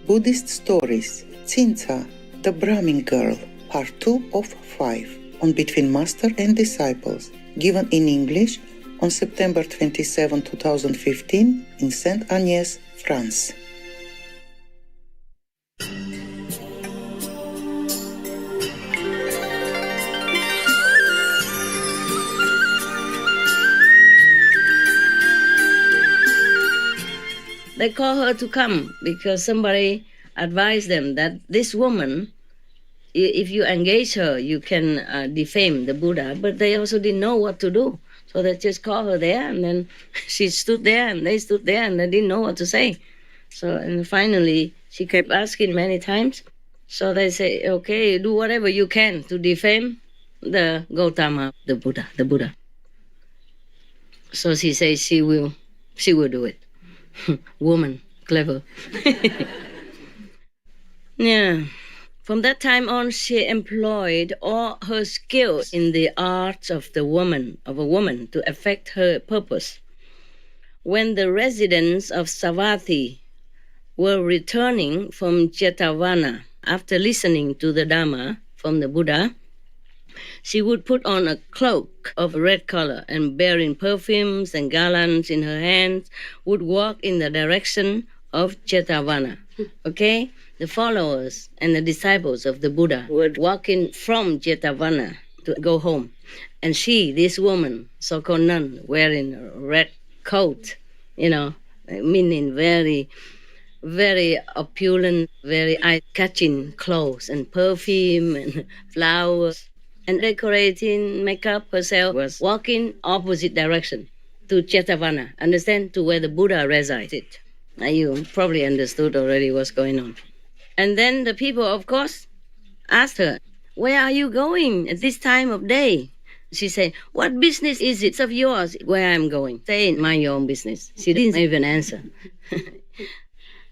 Buddhist Stories, Chiến the Brahmin Girl, Part 2 of 5, on Between Master and Disciples, given in English on September 27, 2015 in Saint Agnès, France. They call her to come because somebody advised them that this woman, if you engage her, you can defame the Buddha, but they also didn't know what to do. So they just called her there, and then she stood there, and they stood there, and they didn't know what to say. So, and finally, she kept asking many times. So they say, okay, do whatever you can to defame the Gautama, the Buddha. So she says she will do it. Woman, clever. Yeah. From that time on, she employed all her skill in the arts of a woman to effect her purpose. When the residents of Savatthi were returning from Jetavana after listening to the Dhamma from the Buddha, she would put on a cloak of red color and bearing perfumes and garlands in her hands, would walk in the direction of Jetavana. Okay? The followers and the disciples of the Buddha were walking from Jetavana to go home. And she, this woman, so-called nun, wearing a red coat, meaning very, very opulent, very eye-catching clothes and perfume and flowers, and decorating makeup herself, was walking opposite direction to Jetavana, understand, to where the Buddha resided. Now you probably understood already what's going on. And then the people, of course, asked her, where are you going at this time of day? She said, what business is it of yours where I'm going? Stay and mind your own business. She didn't even answer.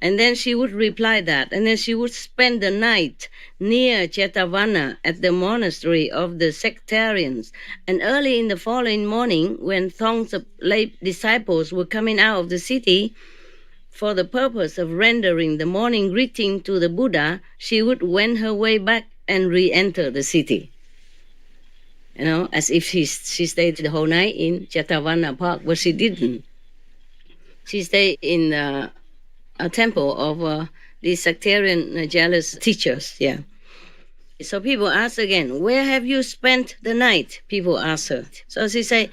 And then she would reply that. And then she would spend the night near Jetavana at the monastery of the sectarians. And early in the following morning, when throngs of lay disciples were coming out of the city for the purpose of rendering the morning greeting to the Buddha, she would wend her way back and re-enter the city. As if she stayed the whole night in Jetavana Park, but she didn't. She stayed in a temple of these sectarian jealous teachers, yeah. So people ask again, where have you spent the night? People ask her. So she say,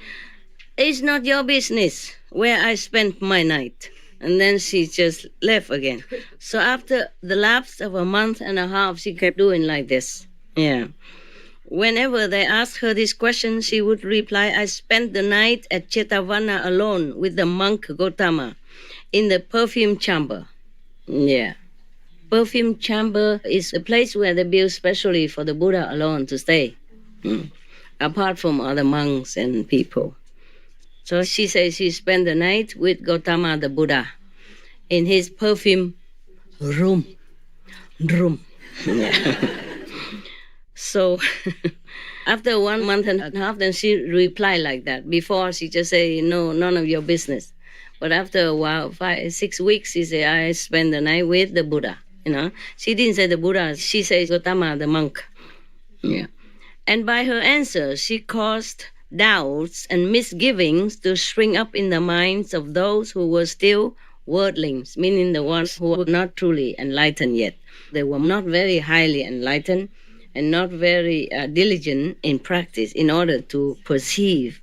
it's not your business where I spent my night. And then she just left again. So after the lapse of a month and a half, she kept doing like this, yeah. Whenever they asked her this question, she would reply, I spent the night at Jetavana alone with the monk Gautama in the perfume chamber. Yeah. Perfume chamber is a place where they build specially for the Buddha alone to stay, apart from other monks and people. So she says she spent the night with Gautama the Buddha in his perfume room. Yeah. So after 1 month and a half, then she replied like that. Before she just say, no, none of your business. But after a while, 6 weeks, she said, I spent the night with the Buddha. She didn't say the Buddha, she says Gautama the monk. Yeah. And by her answer, she caused doubts and misgivings to spring up in the minds of those who were still worldlings, meaning the ones who were not truly enlightened yet. They were not very highly enlightened and not very diligent in practice in order to perceive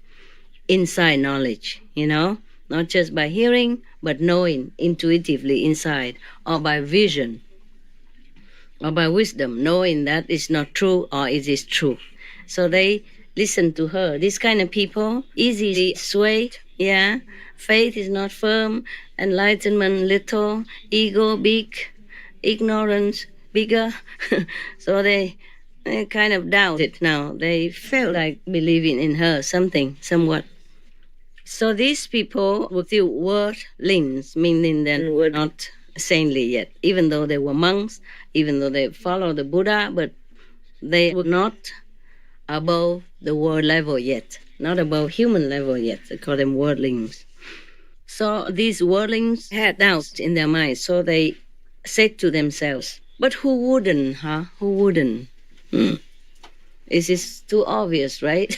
inside knowledge, not just by hearing, but knowing intuitively inside, or by vision, or by wisdom, knowing that it's not true or it is true. So they listen to her. These kind of people, easily swayed, yeah. Faith is not firm, enlightenment little, ego big, ignorance bigger. So they kind of doubt it now. They felt like believing in her somewhat. So these people were still worldlings, meaning they were not saintly yet, even though they were monks, even though they followed the Buddha, but they were not above the world level yet, not above human level yet. They call them worldlings. So these worldlings had doubts in their minds, so they said to themselves, but who wouldn't, huh? Who wouldn't? This is too obvious, right?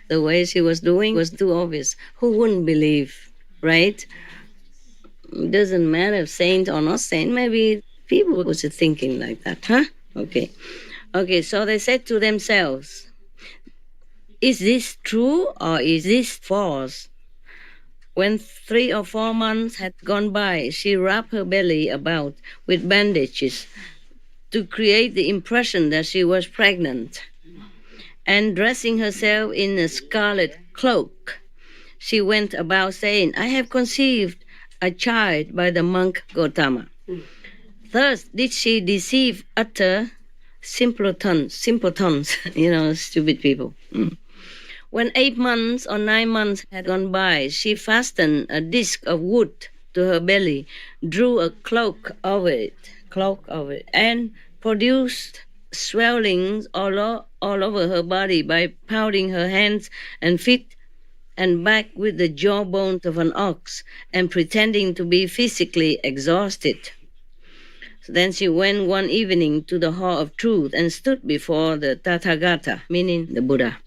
The way she was doing was too obvious. Who wouldn't believe, right? It doesn't matter if saint or not saint. Maybe people was thinking like that, huh? Okay. Okay, so they said to themselves, is this true or is this false? When 3 or 4 months had gone by, she wrapped her belly about with bandages to create the impression that she was pregnant. And dressing herself in a scarlet cloak, she went about saying, I have conceived a child by the monk Gautama. Thus did she deceive utter simpletons, stupid people. When 8 months or 9 months had gone by, she fastened a disc of wood to her belly, drew a cloak over it, and produced swellings all over her body by pounding her hands and feet and back with the jawbone of an ox and pretending to be physically exhausted. So then she went one evening to the Hall of Truth and stood before the Tathagata, meaning the Buddha.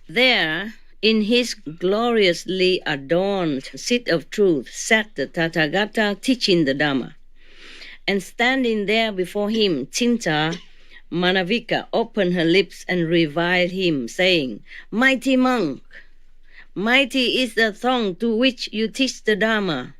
There, in his gloriously adorned seat of truth, sat the Tathagata teaching the Dhamma. And standing there before him, Cinta Manavika opened her lips and reviled him, saying, Mighty monk, mighty is the tongue to which you teach the Dhamma.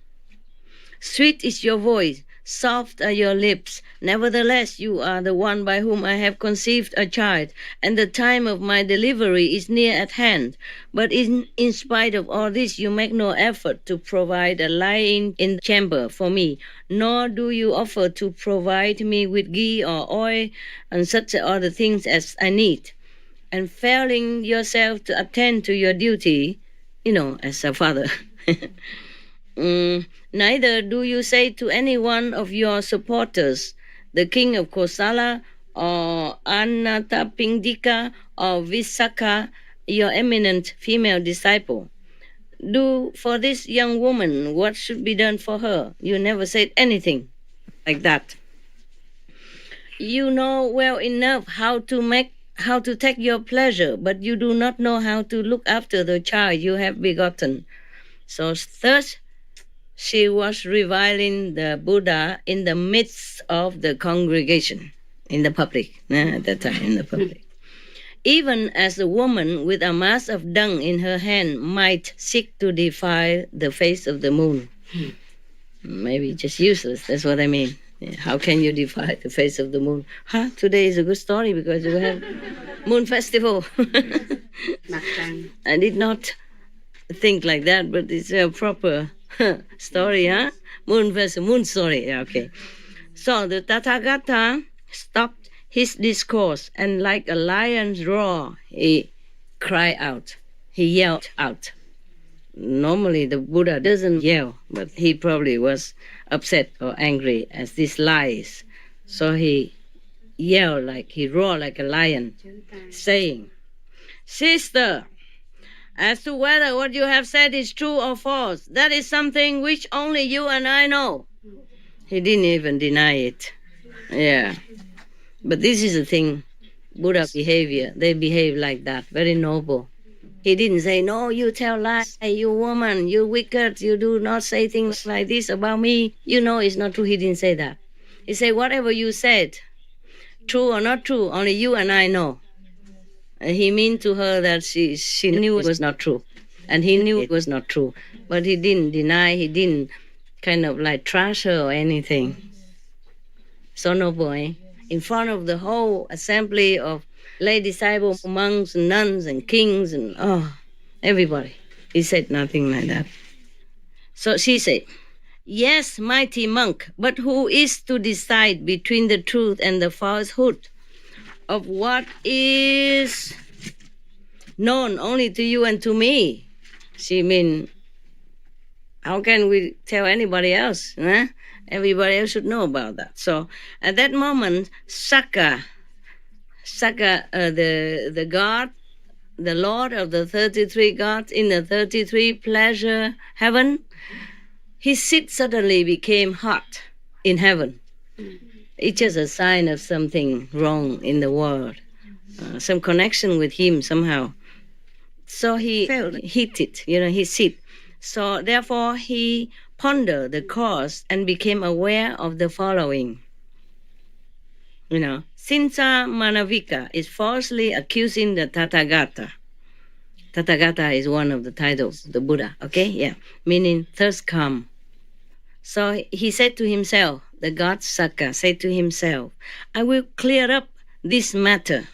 Sweet is your voice, soft are your lips. Nevertheless, you are the one by whom I have conceived a child, and the time of my delivery is near at hand. But in spite of all this, you make no effort to provide a lying in chamber for me, nor do you offer to provide me with ghee or oil and such other things as I need. And failing yourself to attend to your duty, as a father, neither do you say to any one of your supporters, the king of Kosala, or Anatapindika, or Visakha, your eminent female disciple, do for this young woman what should be done for her. You never said anything like that. You know well enough how to take your pleasure, but you do not know how to look after the child you have begotten. So thus, she was reviling the Buddha in the midst of the congregation, in the public, at that time, in the public. Even as a woman with a mass of dung in her hand might seek to defy the face of the moon. Maybe just useless, that's what I mean. How can you defy the face of the moon? Today is a good story because we have moon festival. I did not think like that, but it's a proper story, huh? Moon festival, moon story. Okay. So the Tathagata stopped his discourse, and like a lion's roar, he cried out. He yelled out. Normally the Buddha doesn't yell, but he probably was upset or angry at these lies. So he yelled he roared like a lion, saying, Sister, as to whether what you have said is true or false, that is something which only you and I know. He didn't even deny it. Yeah. But this is the thing, Buddha behavior, they behave like that, very noble. He didn't say, no, you tell lies, you woman, you wicked, you do not say things like this about me. You know it's not true. He didn't say that. He said, whatever you said, true or not true, only you and I know. And he meant to her that she knew it was not true. And he knew it was not true. But he didn't deny, he didn't kind of trash her or anything. So noble, eh? In front of the whole assembly of lay disciples, monks, and nuns, and kings, and everybody. He said nothing like that. So she said, yes, mighty monk, but who is to decide between the truth and the falsehood of what is known only to you and to me? She mean, how can we tell anybody else? Huh? Everybody else should know about that. So at that moment, Sakka, the god, the lord of the 33 gods in the 33 pleasure heaven, his seat suddenly became hot in heaven. It's just a sign of something wrong in the world, some connection with him somehow. So he felt hit it, he sick. So therefore he pondered the cause and became aware of the following. Sinta Manavika is falsely accusing the Tathagata. Tathagata is one of the titles of the Buddha, okay? Yeah, meaning thirst come. So he said to himself, the god Sakka said to himself, I will clear up this matter.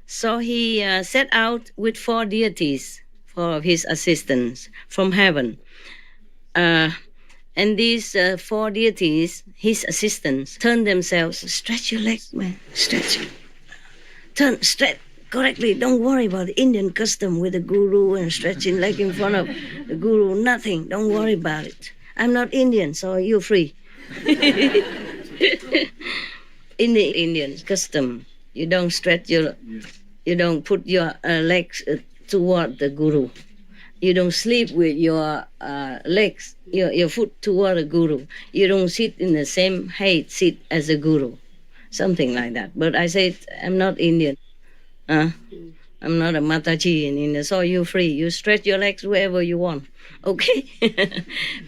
So he set out with 4 deities for his assistants from heaven. And these 4 deities, his assistants, turn themselves, stretch your legs, man, stretch. Stretch correctly. Don't worry about the Indian custom with the guru and stretching leg in front of the guru. Nothing. Don't worry about it. I'm not Indian, so you're free. In the Indian custom, you don't stretch you don't put your legs toward the guru. You don't sleep with your legs, your foot toward the guru. You don't sit in the same height seat as the guru. Something like that. But I said, I'm not Indian. I'm not a Mataji in India, so you're free. You stretch your legs wherever you want. Okay?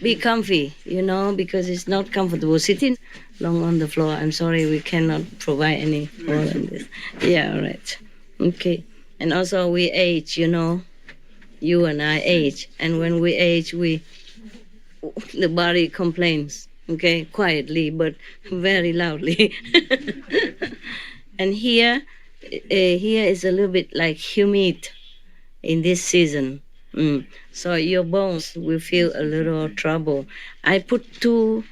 Be comfy, because it's not comfortable sitting long on the floor. I'm sorry, we cannot provide any more than this. Yeah, all right. Okay. And also we age, you and I age. And when we age, the body complains, okay? Quietly, but very loudly. And here is a little bit like humid in this season. So your bones will feel a little trouble. I put two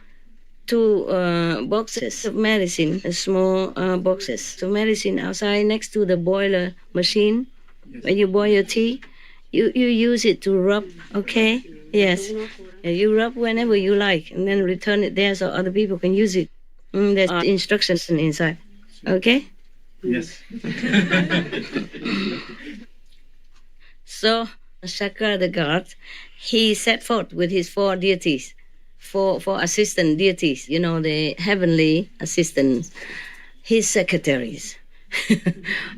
boxes of medicine, small boxes of medicine outside next to the boiler machine. Yes. When you boil your tea, you use it to rub, okay? Yes. You rub whenever you like and then return it there so other people can use it. There's instructions inside, okay? Yes. So Sakka the god, he set forth with his 4 deities, four assistant deities, the heavenly assistants, his secretaries,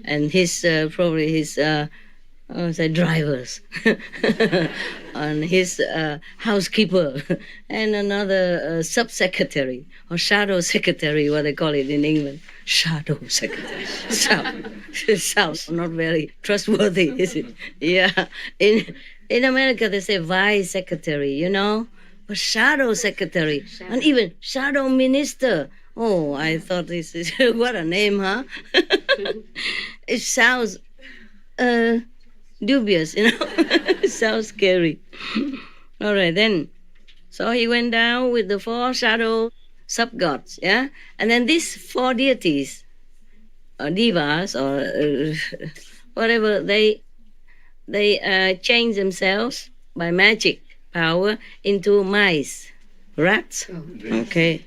and his probably his drivers, and his housekeeper, and another sub-secretary or shadow secretary, what they call it in England. Shadow secretary. Sounds not very trustworthy, is it? Yeah. In America, they say vice secretary, but shadow secretary, and even shadow minister. Oh, I thought this is what a name, huh? It sounds dubious, It sounds scary. All right, then. So he went down with the 4 shadow sub-gods, yeah? And then these 4 deities, or devas, or whatever, they change themselves by magic power into mice, rats, okay?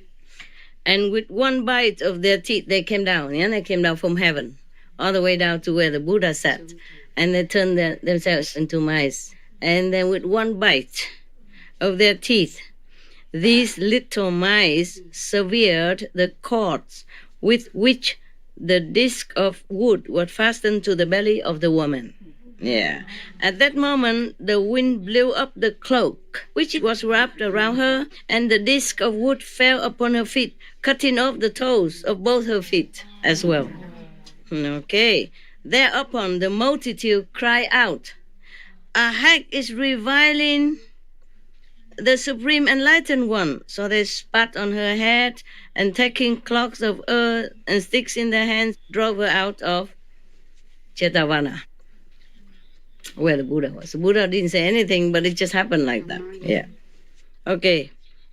And with 1 bite of their teeth, they came down, yeah? They came down from heaven, all the way down to where the Buddha sat, and they turned themselves into mice. And then with 1 bite of their teeth, these little mice severed the cords with which the disc of wood was fastened to the belly of the woman. Yeah. At that moment, the wind blew up the cloak, which was wrapped around her, and the disc of wood fell upon her feet, cutting off the toes of both her feet as well. Okay. Thereupon, the multitude cried out, "A hag is reviling the Supreme Enlightened One." So they spat on her head, and taking clods of earth and sticks in their hands, drove her out of Jetavana, where the Buddha was. The Buddha didn't say anything, but it just happened like that. Yeah. Okay.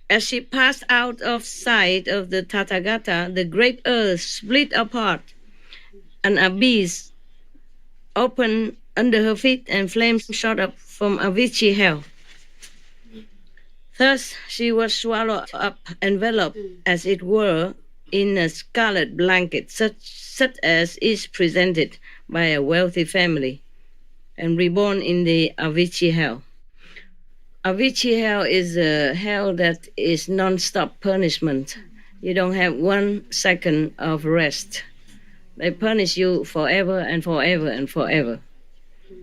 As she passed out of sight of the Tathagata, the great earth split apart. An abyss opened under her feet, and flames shot up from Avicii hell. Thus she was swallowed up, enveloped, as it were, in a scarlet blanket, such as is presented by a wealthy family, and reborn in the Avicii hell. Avicii hell is a hell that is non-stop punishment. You don't have 1 second of rest. They punish you forever and forever and forever.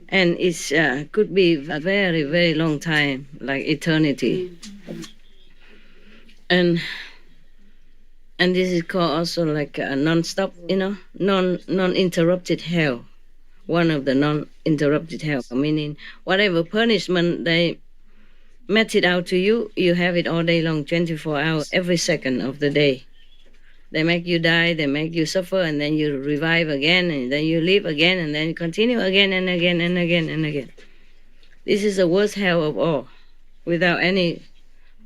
And it could be a very, very long time, like eternity. And this is called also like a non-stop, non-interrupted hell. One of the non-interrupted hell, meaning whatever punishment they meted out to you, you have it all day long, 24 hours, every second of the day. They make you die, they make you suffer, and then you revive again, and then you live again, and then you continue again and again and again and again. This is the worst hell of all, without any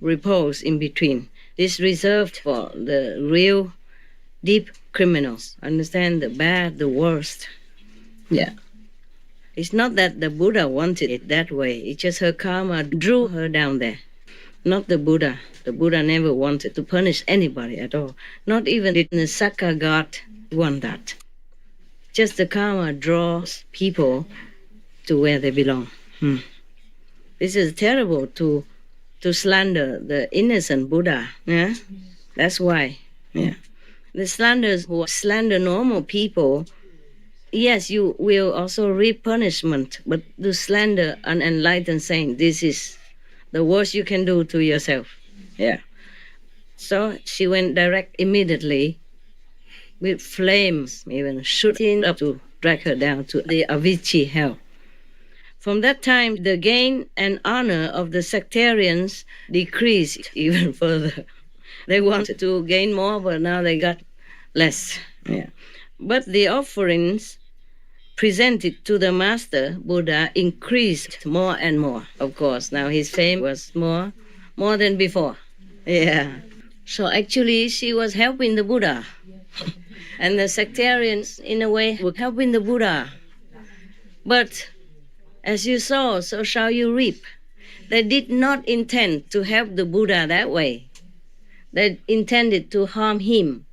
repose in between. This is reserved for the real deep criminals. Understand? The bad, the worst. Yeah. It's not that the Buddha wanted it that way. It's just her karma drew her down there. Not the Buddha. The Buddha never wanted to punish anybody at all. Not even did the Sakka God want that. Just the karma draws people to where they belong. This is terrible to slander the innocent Buddha. Yeah? That's why. Yeah. The slanders who slander normal people, yes, you will also reap punishment, but to slander an enlightened saint, this is the worst you can do to yourself. Yeah. So she went direct immediately with flames, even shooting up to drag her down to the Avicii hell. From that time, the gain and honor of the sectarians decreased even further. They wanted to gain more, but now they got less. Yeah. But the offerings presented to the Master Buddha increased more and more, of course. Now his fame was more than before. Yeah. So actually, she was helping the Buddha. And the sectarians, in a way, were helping the Buddha. But as you sow, so shall you reap. They did not intend to help the Buddha that way. They intended to harm him.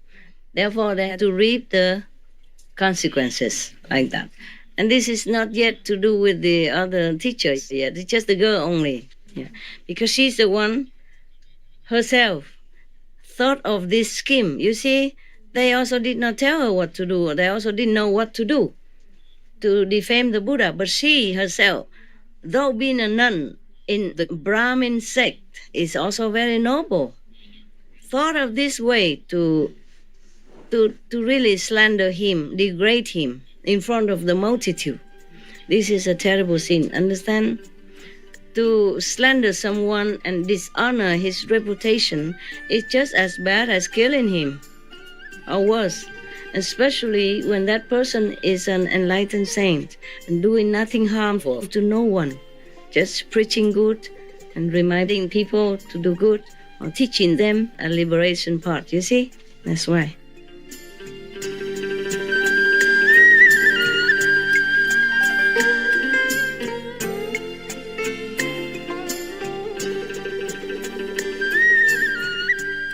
Therefore, they had to reap the consequences like that. And this is not yet to do with the other teachers yet. It's just the girl only. Yeah. Because she's the one herself thought of this scheme. You see, they also did not tell her what to do. They also didn't know what to do to defame the Buddha. But she herself, though being a nun in the Brahmin sect, is also very noble, thought of this way to really slander him, degrade him in front of the multitude. This is a terrible sin, understand? To slander someone and dishonor his reputation is just as bad as killing him, or worse, especially when that person is an enlightened saint and doing nothing harmful to no one, just preaching good and reminding people to do good or teaching them a liberation path. You see? That's why.